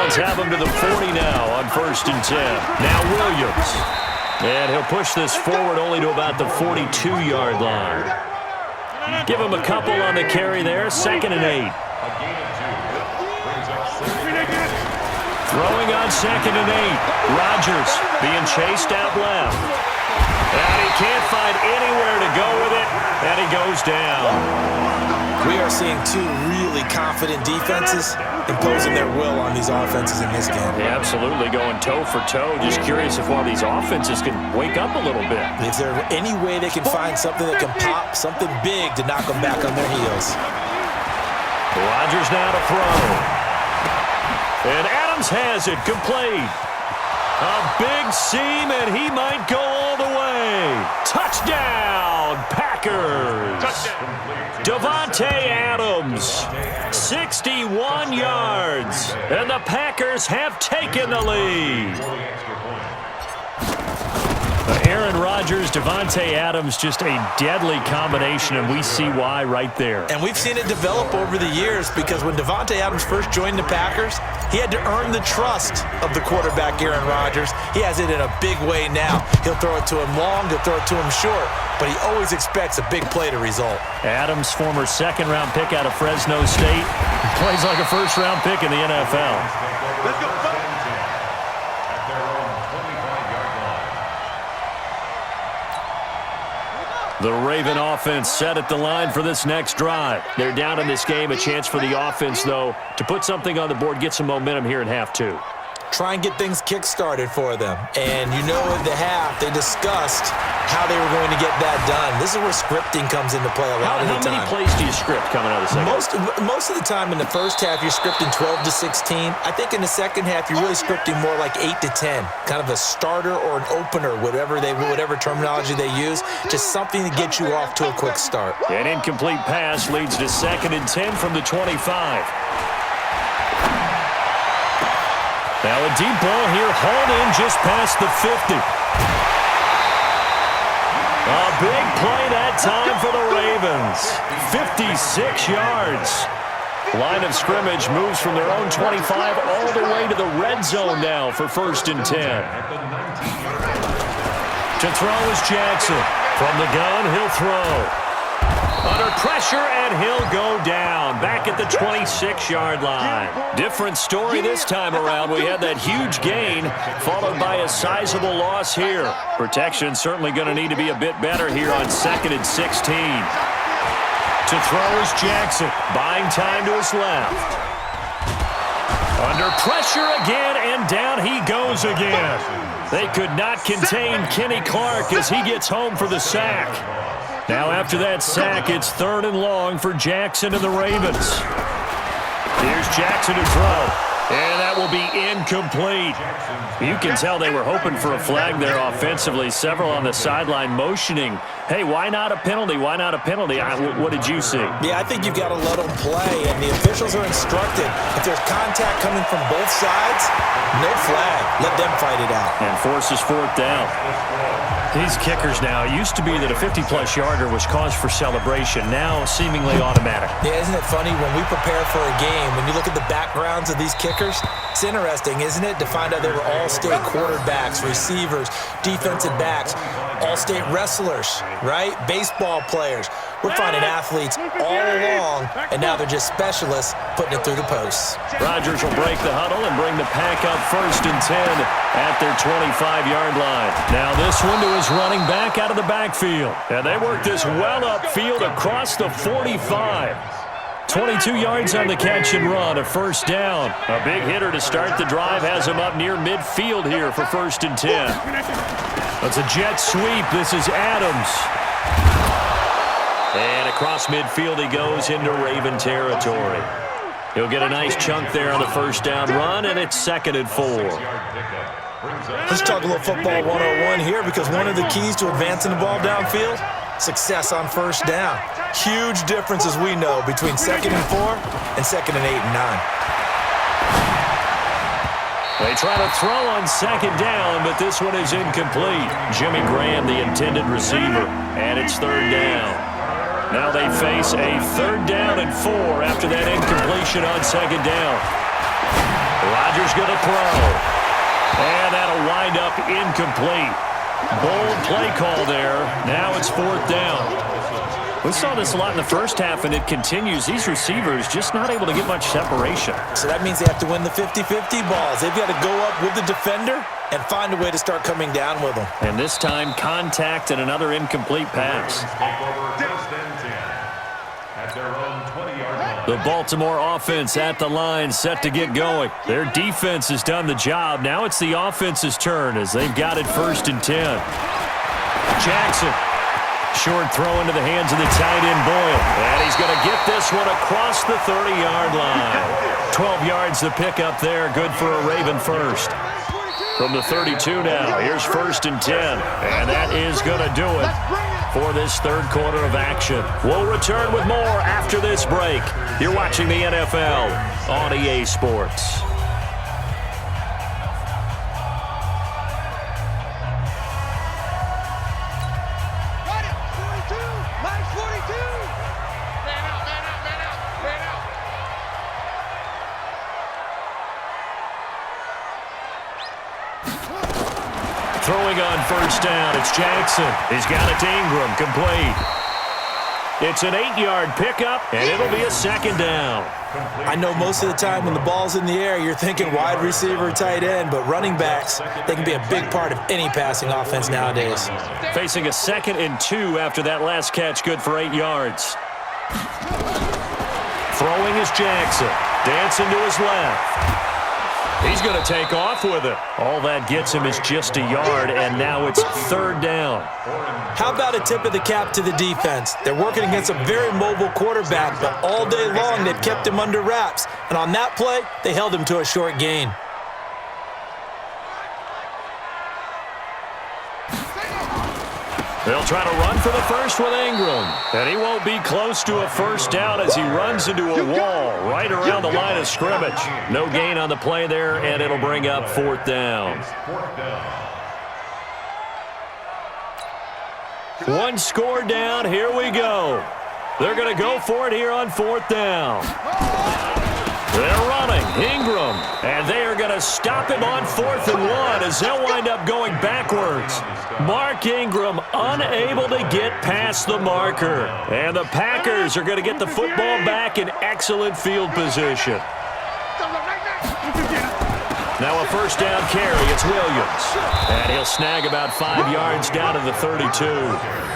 Browns have him to the 40 now on 1st and 10. Now Williams. And he'll push this forward only to about the 42-yard line. Give him a couple on the carry there. 2nd and 8. Throwing on 2nd and 8. Rodgers being chased out left. And he can't find anywhere to go with it. And he goes down. We are seeing two really confident defenses imposing their will on these offenses in this game. Yeah, absolutely, going toe for toe. Just curious if one of these offenses can wake up a little bit. Is there any way they can find something that can pop, something big to knock them back on their heels? Rodgers now to throw. And Adams has it, complete. A big seam, and he might go all the way. Touchdown, Packers. Davante Adams, 61 yards, and the Packers have taken the lead. Aaron Rodgers, Davante Adams, just a deadly combination, and we see why right there. And we've seen it develop over the years because when Davante Adams first joined the Packers, he had to earn the trust of the quarterback, Aaron Rodgers. He has it in a big way now. He'll throw it to him long, he'll throw it to him short, but he always expects a big play to result. Adams, former second-round pick out of Fresno State, plays like a first-round pick in the NFL. Let's go. The Raven offense set at the line for this next drive. They're down in this game. A chance for the offense, though, to put something on the board, get some momentum here in half two. Try and get things kick-started for them. And you know at the half, they discussed how they were going to get that done. This is where scripting comes into play a lot of the time. How many plays do you script coming out of the second? Most of the time in the first half, you're scripting 12 to 16. I think in the second half, you're really scripting more like 8 to 10. Kind of a starter or an opener, whatever terminology they use. Just something to get you off to a quick start. An incomplete pass leads to 2nd and 10 from the 25. Now a deep ball here, hauled in just past the 50. A big play that time for the Ravens. 56 yards. Line of scrimmage moves from their own 25 all the way to the red zone now for 1st and 10. To throw is Jackson. From the gun, he'll throw. Under pressure, and he'll go down. Back at the 26-yard line. Different story this time around. We had that huge gain, followed by a sizable loss here. Protection certainly going to need to be a bit better here on 2nd and 16. To throw is Jackson. Buying time to his left. Under pressure again, and down he goes again. They could not contain Kenny Clark as he gets home for the sack. Now after that sack, it's 3rd and long for Jackson and the Ravens. Here's Jackson to throw, and that will be incomplete. You can tell they were hoping for a flag there offensively. Several on the sideline motioning, hey, why not a penalty? Why not a penalty? What did you see? Yeah, I think you've got to let them play, and the officials are instructed. If there's contact coming from both sides, no flag. Let them fight it out. And forces 4th down. These kickers now, it used to be that a 50-plus yarder was cause for celebration. Now seemingly automatic. Yeah, isn't it funny when we prepare for a game, when you look at the backgrounds of these kickers, it's interesting, isn't it, to find out they were all-state quarterbacks, receivers, defensive backs, all-state wrestlers, right? Baseball players. We're finding athletes all along, and now they're just specialists putting it through the posts. Rodgers will break the huddle and bring the pack up 1st and 10 at their 25-yard line. Now this one to his running back out of the backfield. And they work this well upfield across the 45. 22 yards on the catch and run, a 1st down. A big hitter to start the drive has him up near midfield here for 1st and 10. That's a jet sweep. This is Adams. And across midfield he goes into Raven territory. He'll get a nice chunk there on the 1st down run, and it's 2nd and 4. Let's talk a little football 101 here, because one of the keys to advancing the ball downfield, success on 1st down. Huge difference, as we know, between 2nd and 4 and 2nd and 8 and 9. They try to throw on 2nd down, but this one is incomplete. Jimmy Graham, the intended receiver, and it's 3rd down. Now they face a 3rd down and 4 after that incompletion on 2nd down. Rodgers going to throw. And that'll wind up incomplete. Bold play call there. Now it's 4th down. We saw this a lot in the first half, and it continues. These receivers just not able to get much separation. So that means they have to win the 50-50 balls. They've got to go up with the defender and find a way to start coming down with them. And this time, contact and another incomplete pass. The Baltimore offense at the line, set to get going. Their defense has done the job. Now it's the offense's turn as they've got it 1st and 10. Jackson. Short throw into the hands of the tight end Boyle. And he's going to get this one across the 30-yard line. 12 yards to pick up there. Good for a Raven first. From the 32 now, here's 1st and 10. And that is going to do it for this 3rd quarter of action. We'll return with more after this break. You're watching the NFL on EA Sports. Throwing on 1st down, it's Jackson. He's got it to Ingram, complete. It's an 8-yard pickup, and it'll be a 2nd down. I know most of the time when the ball's in the air, you're thinking wide receiver, tight end, but running backs, they can be a big part of any passing offense nowadays. Facing a 2nd and 2 after that last catch, good for 8 yards. Throwing is Jackson, dancing to his left. He's going to take off with it. All that gets him is just a yard, and now it's 3rd down. How about a tip of the cap to the defense? They're working against a very mobile quarterback, but all day long they've kept him under wraps. And on that play, they held him to a short gain. They'll try to run for the first with Ingram. And he won't be close to a 1st down as he runs into a wall right around the line of scrimmage. No gain on the play there, and it'll bring up 4th down. One score down. Here we go. They're going to go for it here on 4th down. They're running. Ingram. And they are going to stop him on 4th and 1 as they'll wind up going backwards. Mark Ingram unable to get past the marker. And the Packers are going to get the football back in excellent field position. Now a 1st down carry. It's Williams. And he'll snag about 5 yards down to the 32.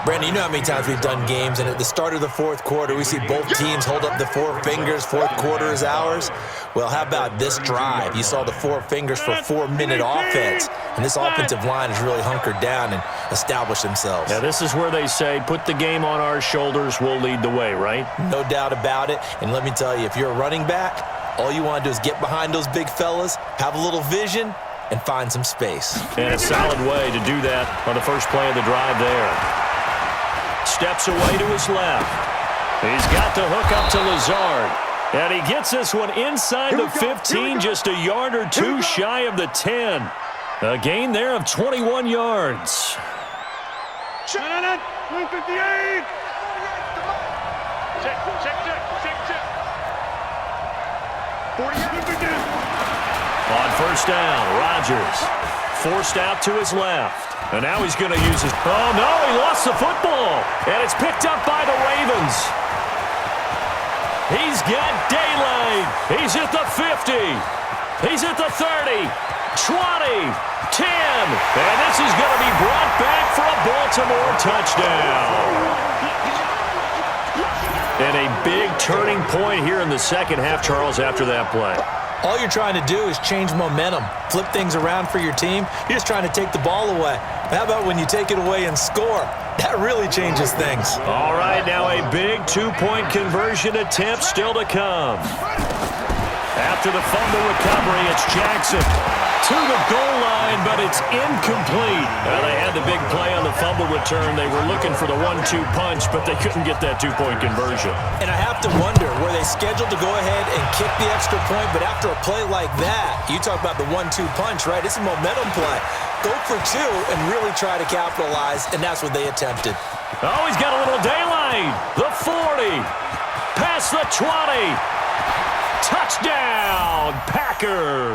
Brandon, you know how many times we've done games, and at the start of the 4th quarter, we see both teams hold up the 4 fingers, 4th quarter is ours. Well, how about this drive? You saw the 4 fingers for 4-minute offense, and this offensive line has really hunkered down and established themselves. Now, this is where they say, put the game on our shoulders, we'll lead the way, right? No doubt about it, and let me tell you, if you're a running back, all you want to do is get behind those big fellas, have a little vision, and find some space. And a solid way to do that on the first play of the drive there. Steps away to his left. He's got to hook up to Lazard. And he gets this one inside the 15, just a yard or 2 shy of the 10. A gain there of 21 yards. Shannon, 158. Check. 48. On 1st down, Rodgers forced out to his left. And now he's going to use his... Oh, no, he lost the football. And it's picked up by the Ravens. He's got daylight. He's at the 50. He's at the 30, 20, 10. And this is going to be brought back for a Baltimore touchdown. And a big turning point here in the second half, Charles, after that play. All you're trying to do is change momentum, flip things around for your team. You're just trying to take the ball away. How about when you take it away and score? That really changes things. All right, now a big 2-point conversion attempt still to come. After the fumble recovery, it's Jackson to the goal line, but it's incomplete. Well, they had the big play on the fumble return. They were looking for the 1-2 punch, but they couldn't get that 2-point conversion. And I have to wonder, were they scheduled to go ahead and kick the extra point, but after a play like that, you talk about the 1-2 punch, right? It's a momentum play. Go for 2 and really try to capitalize, and that's what they attempted. Oh, he's got a little daylight. The 40, past the 20, Touchdown, Packers!